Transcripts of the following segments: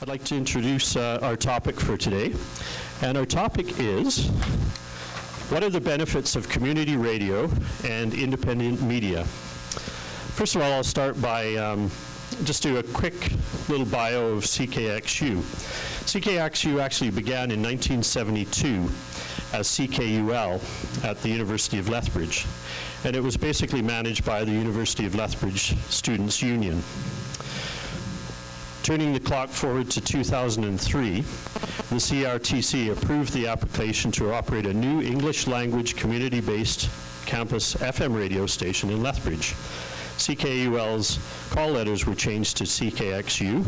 I'd like to introduce our topic for today. And our topic is, what are the benefits of community radio and independent media? First of all, I'll start by just do a quick little bio of CKXU. CKXU actually began in 1972 as CKUL at the University of Lethbridge. And it was basically managed by the University of Lethbridge Students' Union. Turning the clock forward to 2003, the CRTC approved the application to operate a new English language community-based campus FM radio station in Lethbridge. CKUL's call letters were changed to CKXU,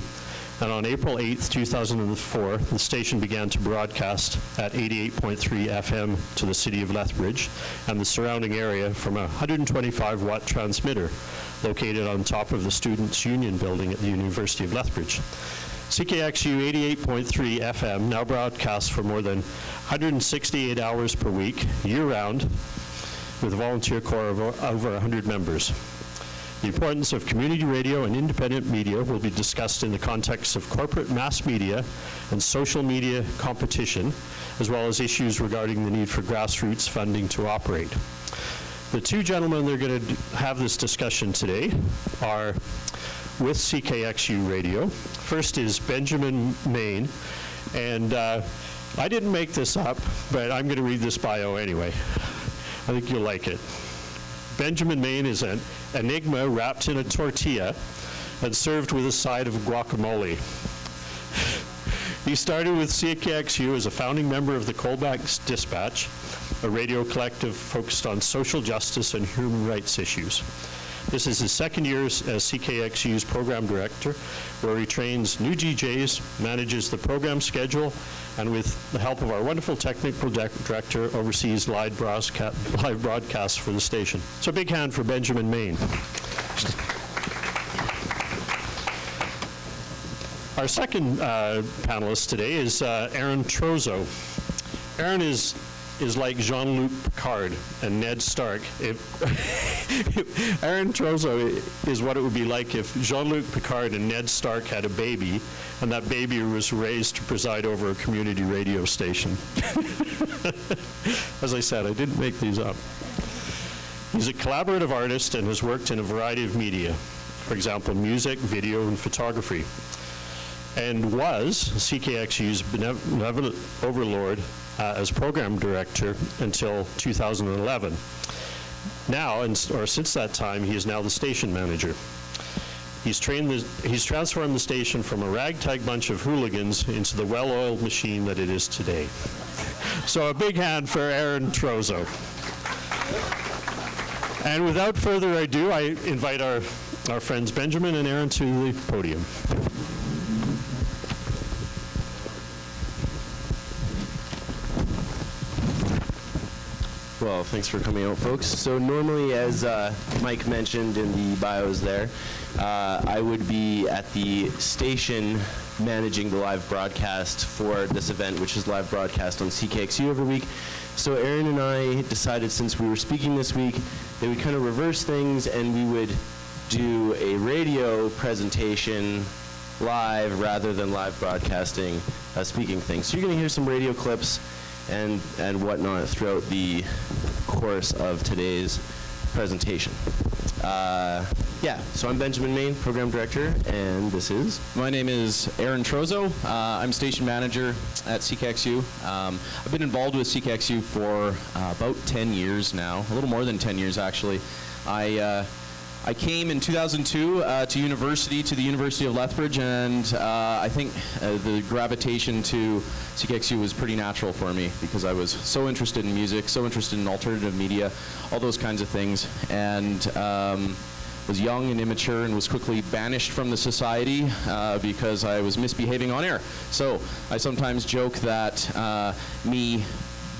and on April 8th, 2004, the station began to broadcast at 88.3 FM to the city of Lethbridge and the surrounding area from a 125-watt transmitter located on top of the Students' Union building at the University of Lethbridge. CKXU 88.3 FM now broadcasts for more than 168 hours per week, year-round, with a volunteer corps of over 100 members. The importance of community radio and independent media will be discussed in the context of corporate mass media and social media competition, as well as issues regarding the need for grassroots funding to operate. The two gentlemen that are going to have this discussion today are with CKXU Radio. First is Benjamin Maine, and I didn't make this up, but I'm going to read this bio anyway. I think you'll like it. Benjamin Maine is an enigma wrapped in a tortilla and served with a side of guacamole. He started with CKXU as a founding member of the Colbacks Dispatch, a radio collective focused on social justice and human rights issues. This is his second year as CKXU's program director, where he trains new DJs, manages the program schedule, and with the help of our wonderful technical director, oversees live broadcasts for the station. So a big hand for Benjamin Maine. Our second panelist today is Aaron Trozzo. Aaron is like Jean-Luc Picard and Ned Stark. Aaron Trozzo is what it would be like if Jean-Luc Picard and Ned Stark had a baby, and that baby was raised to preside over a community radio station. As I said, I didn't make these up. He's a collaborative artist and has worked in a variety of media, for example, music, video, and photography, and was CKXU's benevolent overlord as program director until 2011. Now, or since that time, he is now the station manager. He's transformed the station from a ragtag bunch of hooligans into the well-oiled machine that it is today. So a big hand for Aaron Trozzo. And without further ado, I invite our friends Benjamin and Aaron to the podium. Well, thanks for coming out, folks. So normally, as Mike mentioned in the bios there, I would be at the station managing the live broadcast for this event, which is live broadcast on CKXU every week. So Aaron and I decided, since we were speaking this week, that we'd kind of reverse things and we would do a radio presentation live rather than live broadcasting speaking things. So you're going to hear some radio clips and whatnot throughout the course of today's presentation. So I'm Benjamin Maine, program director, and this is? My name is Aaron Trozzo. I'm station manager at CKXU. I've been involved with CKXU for about 10 years now, a little more than 10 years actually. I came in 2002 to the University of Lethbridge, and I think the gravitation to CKXU was pretty natural for me because I was so interested in music, so interested in alternative media, all those kinds of things, and was young and immature and was quickly banished from the society because I was misbehaving on air. So I sometimes joke that me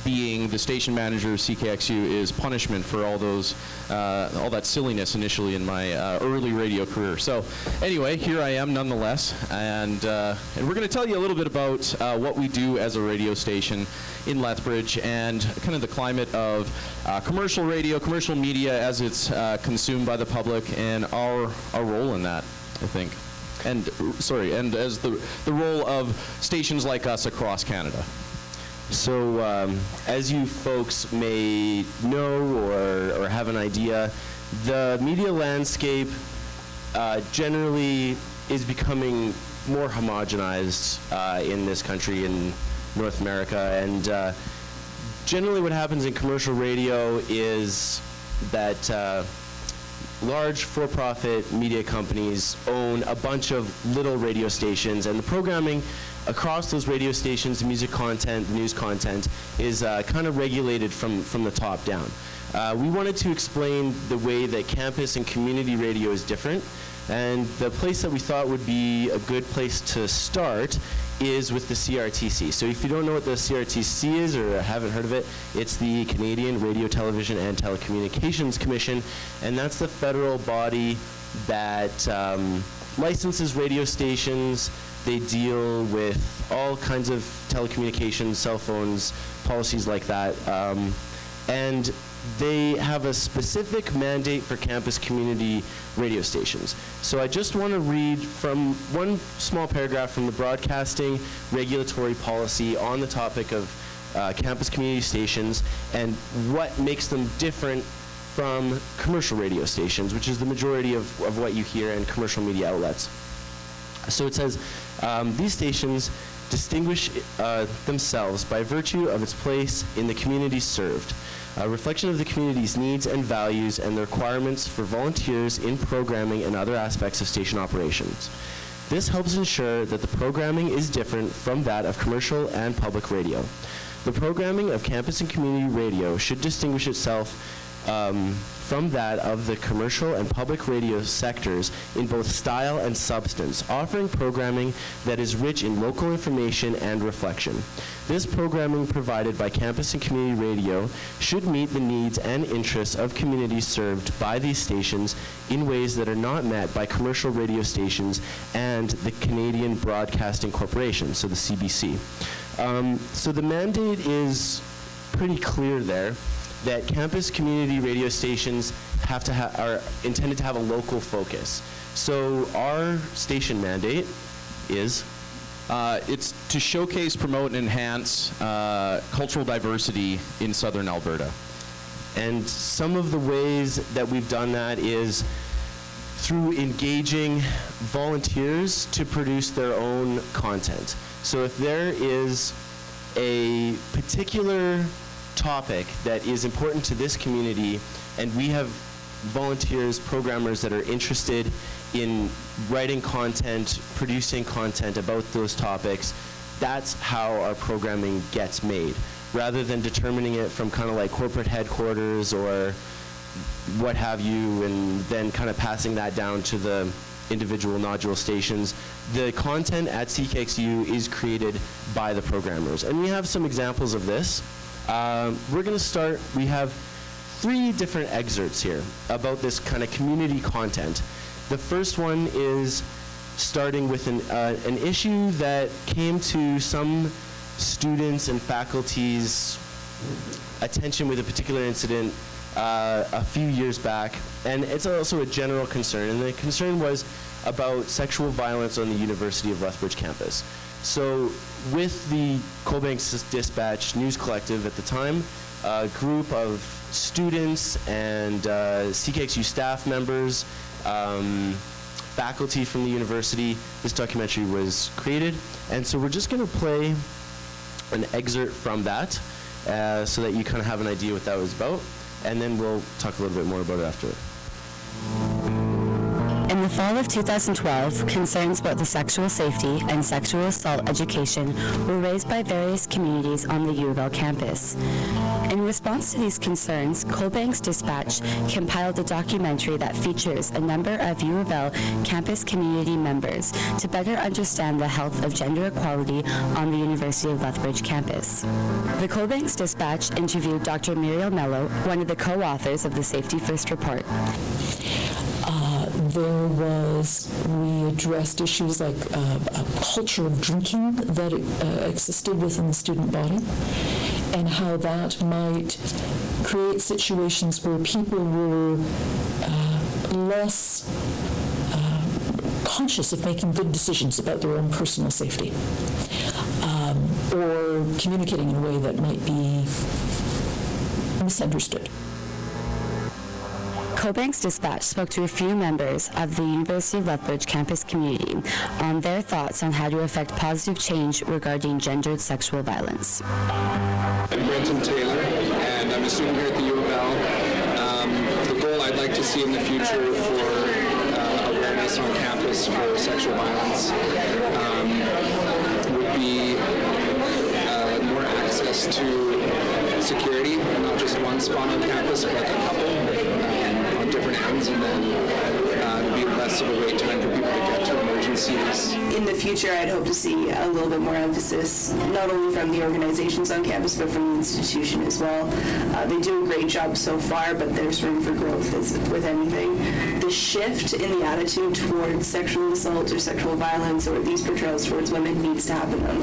being the station manager of CKXU is punishment for all that silliness initially in my early radio career. So anyway, here I am nonetheless, and we're going to tell you a little bit about what we do as a radio station in Lethbridge and kind of the climate of commercial radio, commercial media as it's consumed by the public, and our role in that, I think. and as the role of stations like us across Canada? So, as you folks may know or have an idea, the media landscape generally is becoming more homogenized in this country, in North America. And generally what happens in commercial radio is that large for-profit media companies own a bunch of little radio stations, and the programming across those radio stations, the music content, the news content, is kind of regulated from the top down. We wanted to explain the way that campus and community radio is different, and the place that we thought would be a good place to start is with the CRTC. So if you don't know what the CRTC is or haven't heard of it, it's the Canadian Radio, Television and Telecommunications Commission, and that's the federal body that licenses radio stations. They deal with all kinds of telecommunications, cell phones, policies like that, and they have a specific mandate for campus community radio stations. So I just want to read from one small paragraph from the broadcasting regulatory policy on the topic of campus community stations and what makes them different from commercial radio stations, which is the majority of what you hear in commercial media outlets. So it says, these stations distinguish themselves by virtue of its place in the community served, a reflection of the community's needs and values and the requirements for volunteers in programming and other aspects of station operations. This helps ensure that the programming is different from that of commercial and public radio. The programming of campus and community radio should distinguish itself from that of the commercial and public radio sectors in both style and substance, offering programming that is rich in local information and reflection. This programming provided by campus and community radio should meet the needs and interests of communities served by these stations in ways that are not met by commercial radio stations and the Canadian Broadcasting Corporation, so the CBC. So the mandate is pretty clear there, that campus community radio stations are intended to have a local focus. So our station mandate is? It's to showcase, promote, and enhance cultural diversity in southern Alberta. And some of the ways that we've done that is through engaging volunteers to produce their own content. So if there is a particular topic that is important to this community, and we have volunteers, programmers that are interested in writing content, producing content about those topics, that's how our programming gets made, rather than determining it from kind of like corporate headquarters or what have you, and then kind of passing that down to the individual nodule stations. The content at CKXU is created by the programmers, and we have some examples of this. We're going to start, we have 3 different excerpts here about this kind of community content. The first one is starting with an issue that came to some students and faculty's attention with a particular incident a few years back, and it's also a general concern, and the concern was about sexual violence on the University of Lethbridge campus. So with the Coalbanks Dispatch News Collective at the time, a group of students and CKXU staff members, faculty from the university, this documentary was created. And so we're just going to play an excerpt from that so that you kind of have an idea what that was about. And then we'll talk a little bit more about it after. In the fall of 2012, concerns about the sexual safety and sexual assault education were raised by various communities on the U of L campus. In response to these concerns, Coalbanks Dispatch compiled a documentary that features a number of U of L campus community members to better understand the health of gender equality on the University of Lethbridge campus. The Coalbanks Dispatch interviewed Dr. Muriel Mello, one of the co-authors of the Safety First report. We addressed issues like a culture of drinking that existed within the student body, and how that might create situations where people were less conscious of making good decisions about their own personal safety, or communicating in a way that might be misunderstood. Cobank's Dispatch spoke to a few members of the University of Lethbridge campus community on their thoughts on how to affect positive change regarding gendered sexual violence. I'm Brenton Taylor, and I'm a student here at the U of L. The goal I'd like to see in the future for awareness on campus for sexual violence would be more access to security, not just one spot on campus, but a couple on different ends, and then be less of a wait time for people to get to emergencies. In the future, I'd hope to see a little bit more emphasis, not only from the organizations on campus, but from the institution as well. They do a great job so far, but there's room for growth as with anything. The shift in the attitude towards sexual assault or sexual violence or these portrayals towards women needs to happen on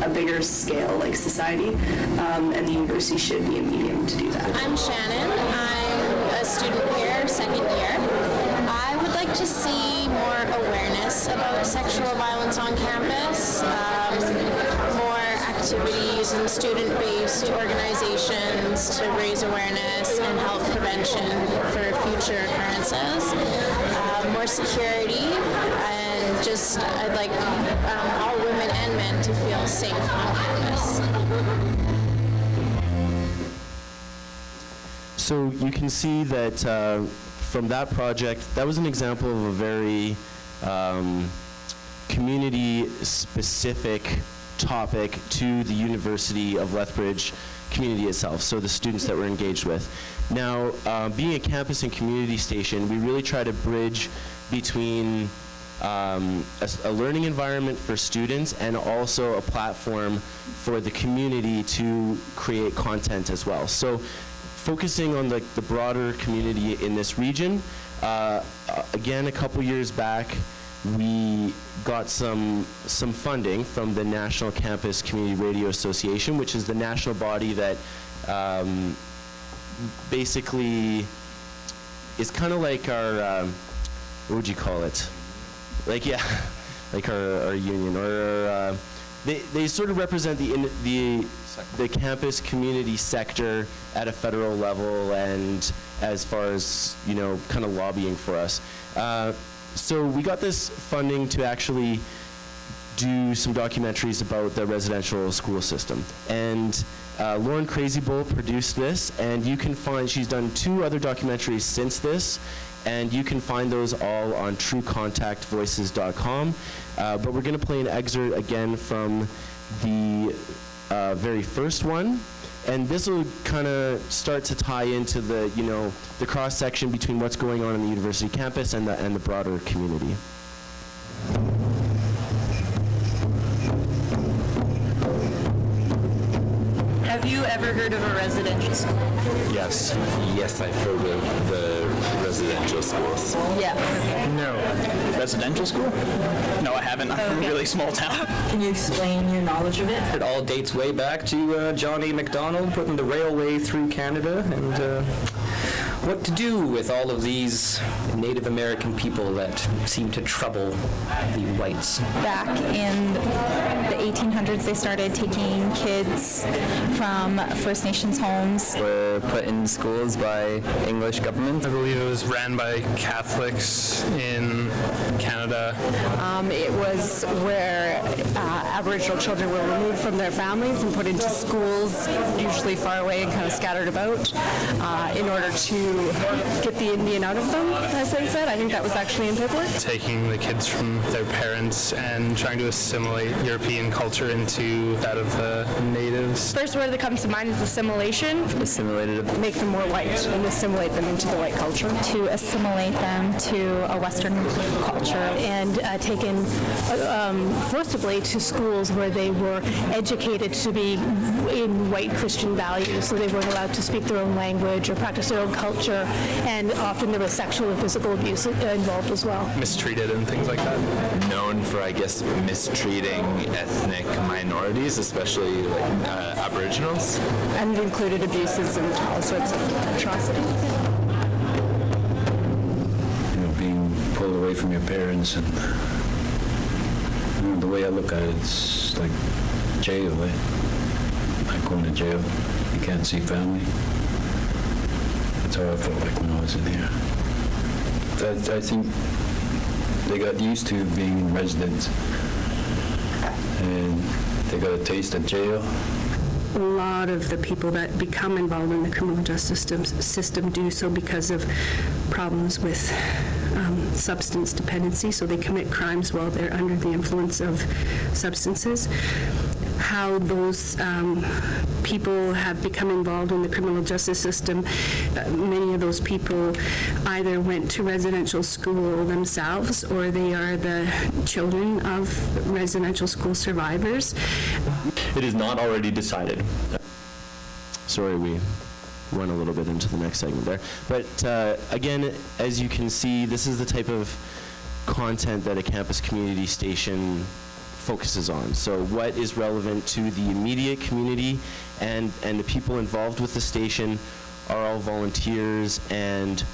a bigger scale like society, and the university should be a medium to do that. I'm Shannon. I'm a student here, second year. I would like to see more awareness about sexual violence on campus, more activities and student-based organizations to raise awareness and help prevention for future occurrences, more security, and just I'd like all women and men to feel safe on campus. So you can see that from that project, that was an example of a very community-specific topic to the University of Lethbridge community itself, so the students that we're engaged with. Now, being a campus and community station, we really try to bridge between a learning environment for students and also a platform for the community to create content as well. So focusing on the broader community in this region, again, a couple years back, we got some funding from the National Campus Community Radio Association, which is the national body that basically is kind of like our, what would you call it? Like, yeah, like our union, or they sort of represent the campus community sector at a federal level, and as far as, you know, kind of lobbying for us. So we got this funding to actually do some documentaries about the residential school system. And Lauren Crazybull produced this, and you can find, she's done 2 other documentaries since this, and you can find those all on truecontactvoices.com. But we're going to play an excerpt again from the very first one. And this will kind of start to tie into the, you know, the cross-section between what's going on in the university campus and the broader community. Have you ever heard of a residential school? Yes. Yes, I've heard of the residential schools. Yeah. No. Residential school? No, I haven't. I'm from a really small town. Can you explain your knowledge of it? It all dates way back to John A. Macdonald putting the railway through Canada, and what to do with all of these Native American people that seem to trouble the whites. Back in the 1800s, they started taking kids from First Nations homes. Were put in schools by English government. I believe it was ran by Catholics in Canada. It was where Aboriginal children were removed from their families and put into schools, usually far away and kind of scattered about, in order to get the Indian out of them, as they said. I think that was actually in paperwork. Taking the kids from their parents and trying to assimilate European culture into that of the natives. First word that comes to mind is assimilation. Assimilated. Make them more white and assimilate them into the white culture. To assimilate them to a Western culture. And taken forcibly to schools where they were educated to be in white Christian values, so they weren't allowed to speak their own language or practice their own culture, and often there was sexual and physical abuse involved as well. Mistreated and things like that. Known for, I guess, mistreating ethnic minorities, especially like Aboriginals. And it included abuses and all sorts of atrocities. Being pulled away from your parents, and the way I look at it, it's like jail, like going to jail. You can't see family. That's how I felt like when I was in here. I think they got used to being residents, and they got a taste of jail. A lot of the people that become involved in the criminal justice system do so because of problems with substance dependency, so they commit crimes while they're under the influence of substances. How those people have become involved in the criminal justice system, many of those people either went to residential school themselves, or they are the children of residential school survivors. It is not already decided. Sorry, we went a little bit into the next segment there. But again, as you can see, this is the type of content that a campus community station focuses on. So what is relevant to the immediate community, and the people involved with the station are all volunteers and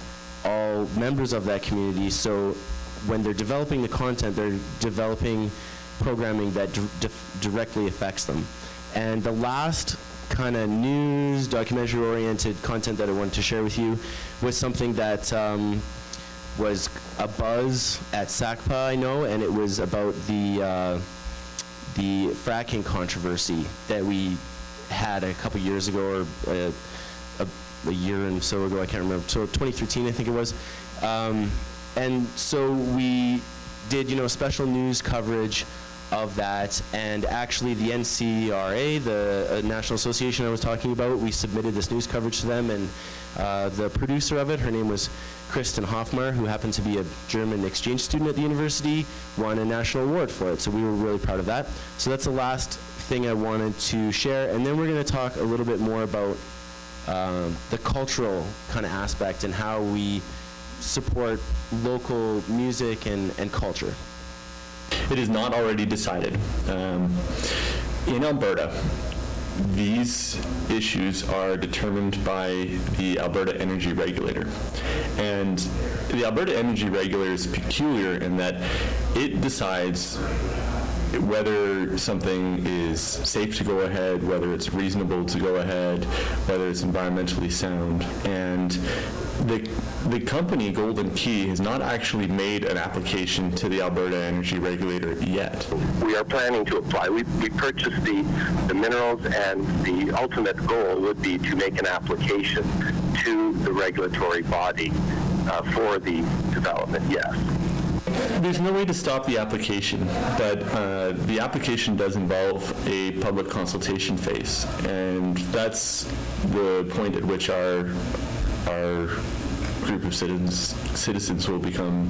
all members of that community. So when they're developing the content, they're developing programming that directly affects them. And the last kind of news, documentary-oriented content that I wanted to share with you was something that was a buzz at SACPA, I know, and it was about the fracking controversy that we had a couple years ago, or a year and so ago, I can't remember. So 2013, I think it was. And so we did, special news coverage of that, and actually the NCRA, the National Association I was talking about, we submitted this news coverage to them, and the producer of it, her name was Kristen Hoffmar, who happened to be a German exchange student at the university, won a national award for it, so we were really proud of that. So that's the last thing I wanted to share, and then we're going to talk a little bit more about the cultural kind of aspect and how we support local music and culture. It is not already decided. In Alberta, these issues are determined by the Alberta Energy Regulator. And the Alberta Energy Regulator is peculiar in that it decides whether something is safe to go ahead, whether it's reasonable to go ahead, whether it's environmentally sound. And the company Golden Key has not actually made an application to the Alberta Energy Regulator yet. We are planning to apply. We purchased the minerals, and the ultimate goal would be to make an application to the regulatory body for the development, yes. There's no way to stop the application, but the application does involve a public consultation phase, and that's the point at which our group of citizens will become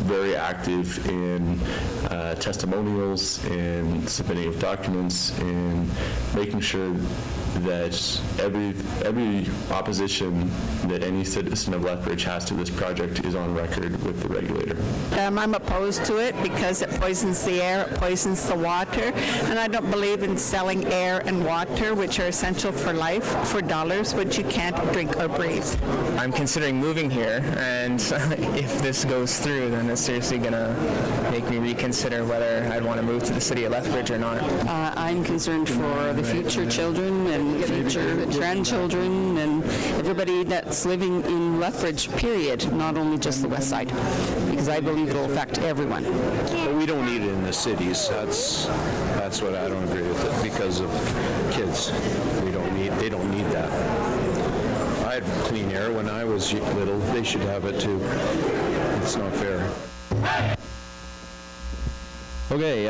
very active in testimonials, in submitting of documents, in making sure that every opposition that any citizen of Lethbridge has to this project is on record with the regulator. I'm opposed to it because it poisons the air, it poisons the water, and I don't believe in selling air and water, which are essential for life, for dollars, which you can't drink or breathe. I'm considering moving here, and if this goes through, then it's seriously going to make me reconsider whether I'd want to move to the city of Lethbridge or not. I'm concerned for the future children and future grandchildren and everybody that's living in Lethbridge, period, not only just the west side, because I believe it'll affect everyone. But we don't need it in the cities. That's what I don't agree with it, because of kids. They don't need that. I had clean air when I was little. They should have it too. It's not fair. Okay,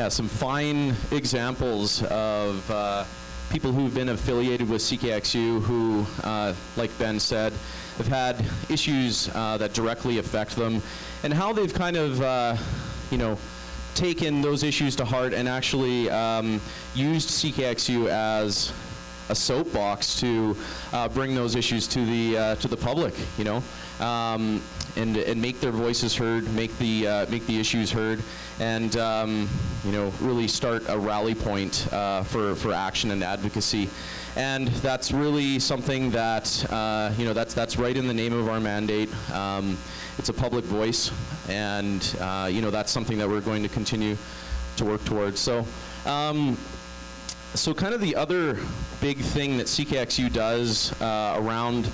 some fine examples of people who've been affiliated with CKXU who, like Ben said, have had issues that directly affect them, and how they've kind of, taken those issues to heart and actually used CKXU as a soapbox to bring those issues to the public, you know, and make their voices heard, make the issues heard, and you know, really start a rally point for action and advocacy. And that's really something that you know, that's right in the name of our mandate. It's a public voice, and you know, that's something that we're going to continue to work towards. So, so kind of the other big thing that CKXU does around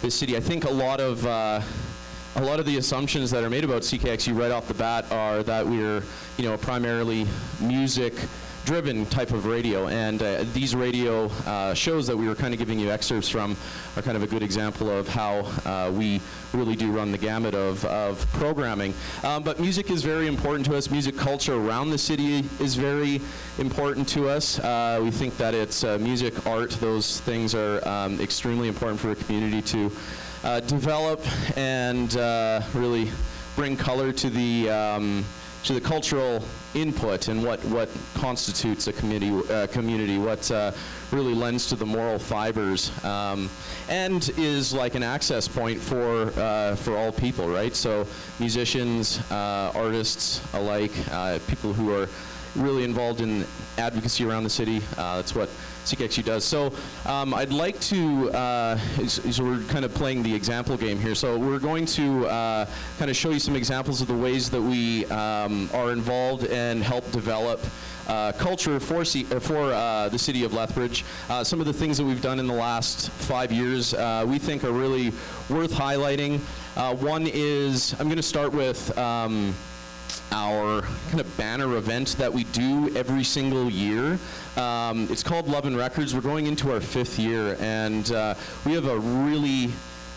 this city, I think a lot of the assumptions that are made about CKXU right off the bat are that we're, you know, a primarily music-driven type of radio, and these radio shows that we were kind of giving you excerpts from are kind of a good example of how we really do run the gamut of programming. But music is very important to us. Music culture around the city is very important to us. We think that it's music, art, those things are extremely important for a community to develop and really bring color to the cultural input and what constitutes a community, what really lends to the moral fibers, and is like an access point for all people, right? So musicians, artists alike, people who are really involved in advocacy around the city. That's what CKXU does. So I'd like to, so we're kind of playing the example game here. So we're going to kind of show you some examples of the ways that we are involved and help develop culture for the city of Lethbridge. Some of the things that we've done in the last 5 years we think are really worth highlighting. One is, I'm going to start with our kind of banner event that we do every single year. It's called Love and Records. We're going into our 5th year, and we have a really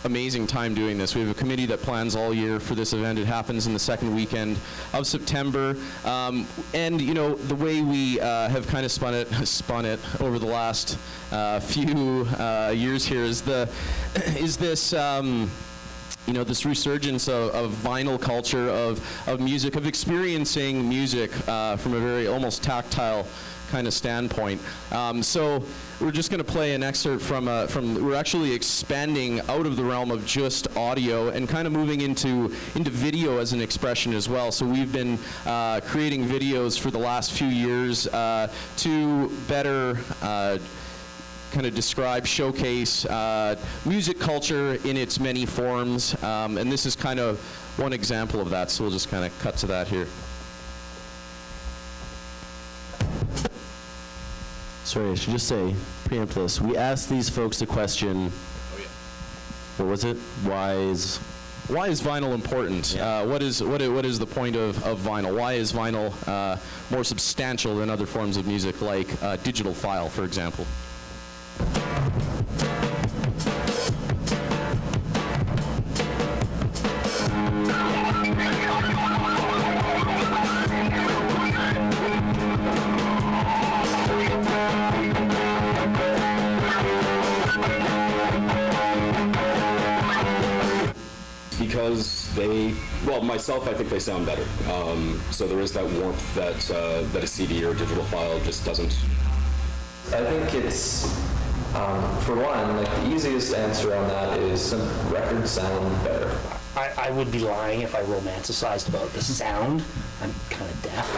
amazing time doing this. We have a committee that plans all year for this event. It happens in the 2nd weekend of September. And you know, the way we have kind of spun it over the last few years here is this you know, this resurgence of vinyl culture, of music, of experiencing music from a very almost tactile kind of standpoint. So we're just going to play an excerpt from we're actually expanding out of the realm of just audio and kind of moving into video as an expression as well. So we've been creating videos for the last few years to better kind of describe, showcase music culture in its many forms, and this is kind of one example of that, so we'll just kind of cut to that here. Sorry, I should just say, preempt this. We asked these folks a question. What was it? Why is vinyl important? Yeah. What is the point of vinyl? Why is vinyl more substantial than other forms of music, like digital file, for example? Because well, myself, I think they sound better. So there is that warmth that a CD or a digital file just doesn't. I think it's, for one, like the easiest answer on that is some records sound better. I would be lying if I romanticized about the sound. I'm kind of deaf.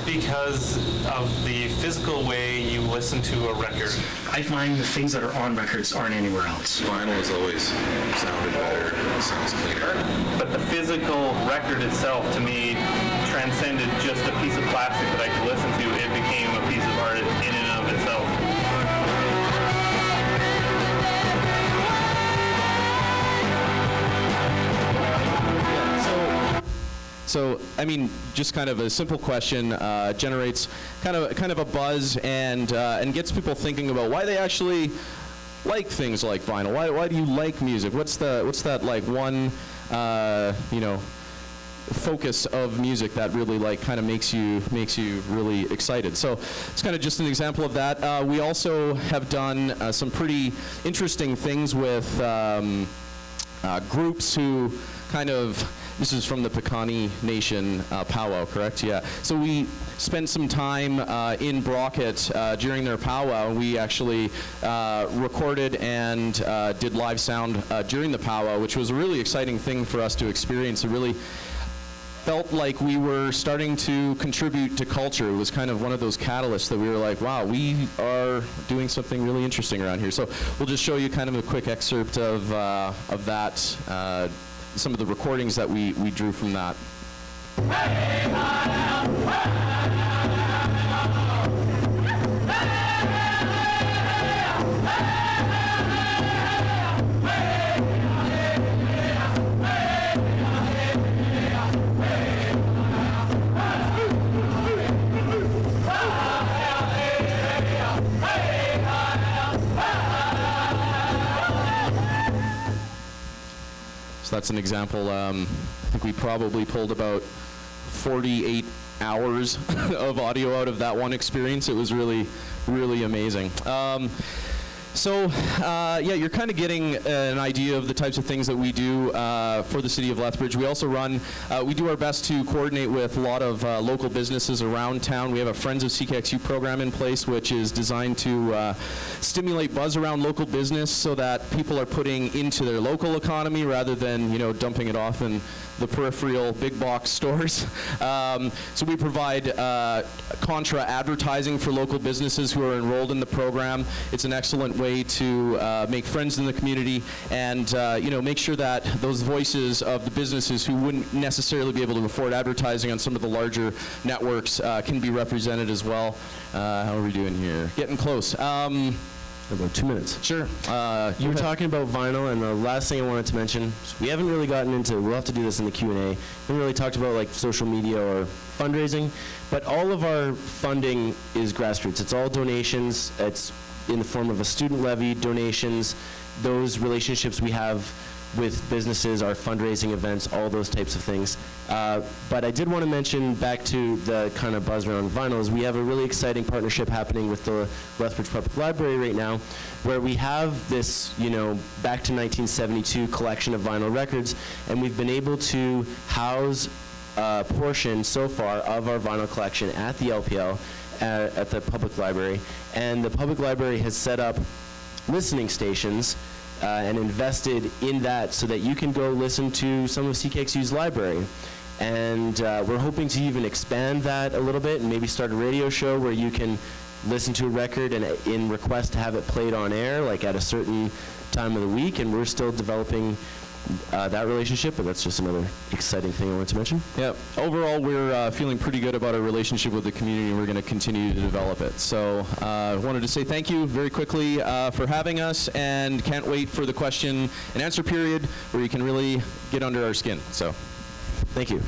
Because of the physical way you listen to a record. I find the things that are on records aren't anywhere else. Vinyl has always sounded better, it sounds cleaner. But the physical record itself, to me, transcended just a piece of plastic that I could listen to. It became a piece of art in and of itself. So, I mean, just kind of a simple question generates kind of a buzz and gets people thinking about why they actually like things like vinyl. Why do you like music? What's that like one you know, focus of music that really like kind of makes you really excited? So it's kind of just an example of that. We also have done some pretty interesting things with groups who kind of this is from the Piikani Nation powwow, correct? Yeah. So we spent some time in Brockett during their powwow. We actually recorded and did live sound during the powwow, which was a really exciting thing for us to experience. It really felt like we were starting to contribute to culture. It was kind of one of those catalysts that we were like, wow, we are doing something really interesting around here. So we'll just show you kind of a quick excerpt of that, some of the recordings that we drew from that. So that's an example. I think we probably pulled about 48 hours of audio out of that one experience. It was really, really amazing. Yeah, you're kind of getting an idea of the types of things that we do for the city of Lethbridge. We also we do our best to coordinate with a lot of local businesses around town. We have a Friends of CKXU program in place, which is designed to stimulate buzz around local business so that people are putting into their local economy rather than, dumping it off in the peripheral big box stores. So we provide contra advertising for local businesses who are enrolled in the program. It's an excellent way to make friends in the community and make sure that those voices of the businesses who wouldn't necessarily be able to afford advertising on some of the larger networks can be represented as well. How are we doing here? Getting close. About 2 minutes. Sure. You were talking about vinyl, and the last thing I wanted to mention, we haven't really gotten into, we'll have to do this in the Q&A, we haven't really talked about like social media or fundraising, but all of our funding is grassroots. It's all donations. It's in the form of a student levy, donations, those relationships we have with businesses, our fundraising events, all those types of things. But I did want to mention, back to the kind of buzz around vinyl, is we have a really exciting partnership happening with the Lethbridge Public Library right now, where we have this, back to 1972 collection of vinyl records, and we've been able to house a portion so far of our vinyl collection at the LPL, at the public library. And the public library has set up listening stations and invested in that so that you can go listen to some of CKXU's library. And we're hoping to even expand that a little bit and maybe start a radio show where you can listen to a record and in request to have it played on air, like at a certain time of the week. And we're still developing that relationship, but that's just another exciting thing I wanted to mention. Yeah. Overall, we're feeling pretty good about our relationship with the community, and we're going to continue to develop it. So I wanted to say thank you very quickly for having us, and can't wait for the question and answer period where you can really get under our skin. So thank you.